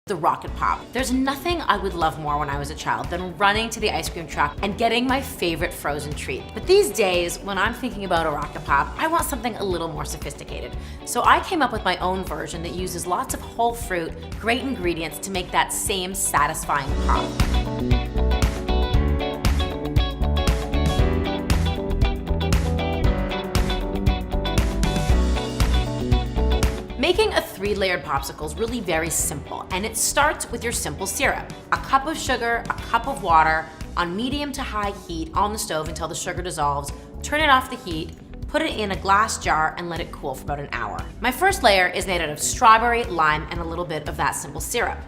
The Rocket Pop. There's nothing I would love more when I was a child than running to the ice cream truck and getting my favorite frozen treat. But these days, when I'm thinking about a Rocket Pop, I want something a little more sophisticated. So I came up with my own version that uses lots of whole fruit, great ingredients to make that same satisfying pop. Making a 3-layered popsicle is really very simple, and it starts with your simple syrup. A cup of sugar, a cup of water, on medium to high heat on the stove until the sugar dissolves, turn it off the heat, put it in a glass jar and let it cool for about an hour. My first layer is made out of strawberry, lime, and a little bit of that simple syrup.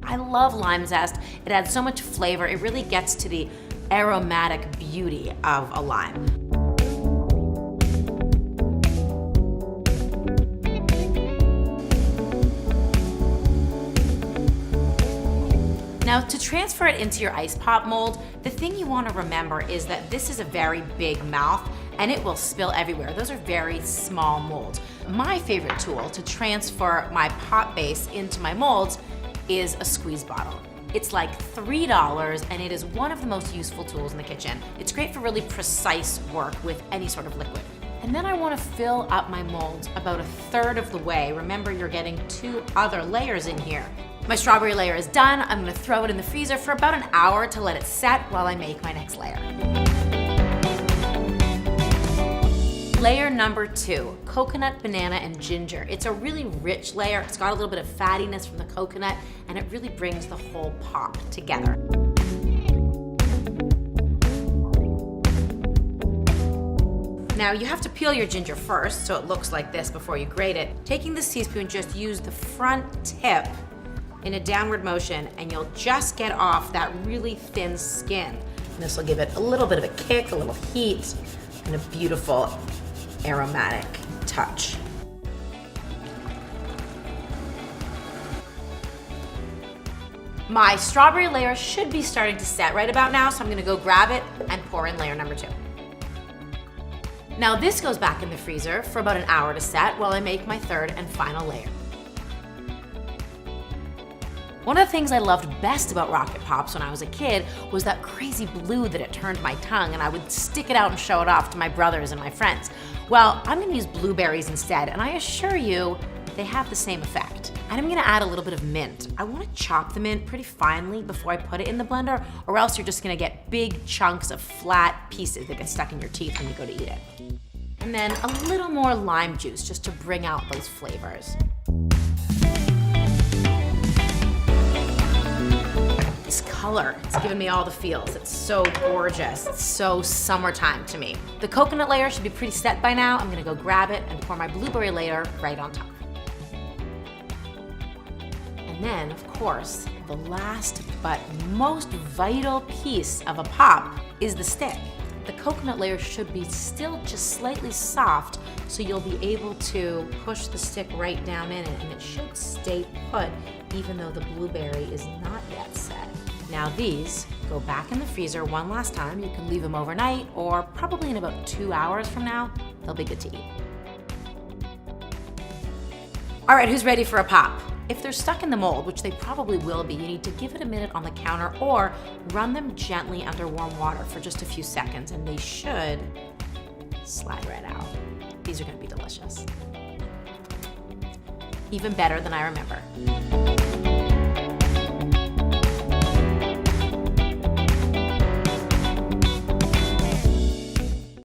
I love lime zest. It adds so much flavor. It really gets to the aromatic beauty of a lime. Now, to transfer it into your ice pop mold, the thing you want to remember is that this is a very big mouth and it will spill everywhere. Those are very small molds. My favorite tool to transfer my pop base into my molds is a squeeze bottle. It's like $3 and it is one of the most useful tools in the kitchen. It's great for really precise work with any sort of liquid. And then I want to fill up my molds about 1/3 of the way. Remember, you're getting 2 other layers in here. My strawberry layer is done. I'm gonna throw it in the freezer for about an hour to let it set while I make my next layer. Layer number 2, coconut, banana, and ginger. It's a really rich layer. It's got a little bit of fattiness from the coconut, and it really brings the whole pop together. Now you have to peel your ginger first, so it looks like this before you grate it. Taking this teaspoon, just use the front tip in a downward motion, and you'll just get off that really thin skin. And this will give it a little bit of a kick, a little heat, and a beautiful aromatic touch. My strawberry layer should be starting to set right about now, so I'm gonna go grab it and pour in layer number 2. Now this goes back in the freezer for about an hour to set while I make my 3rd and final layer. One of the things I loved best about Rocket Pops when I was a kid was that crazy blue that it turned my tongue, and I would stick it out and show it off to my brothers and my friends. Well, I'm gonna use blueberries instead, and I assure you, they have the same effect. And I'm gonna add a little bit of mint. I wanna chop the mint pretty finely before I put it in the blender, or else you're just gonna get big chunks of flat pieces that get stuck in your teeth when you go to eat it. And then a little more lime juice just to bring out those flavors. This color, it's giving me all the feels. It's so gorgeous. It's so summertime to me. The coconut layer should be pretty set by now. I'm gonna go grab it and pour my blueberry layer right on top. And then, of course, the last but most vital piece of a pop is the stick. The coconut layer should be still just slightly soft, so you'll be able to push the stick right down in it, and it should stay put even though the blueberry is not yet set. Now these go back in the freezer one last time. You can leave them overnight, or probably in about 2 hours from now, they'll be good to eat. All right, who's ready for a pop? If they're stuck in the mold, which they probably will be, you need to give it a minute on the counter or run them gently under warm water for just a few seconds, and they should slide right out. These are gonna be delicious. Even better than I remember.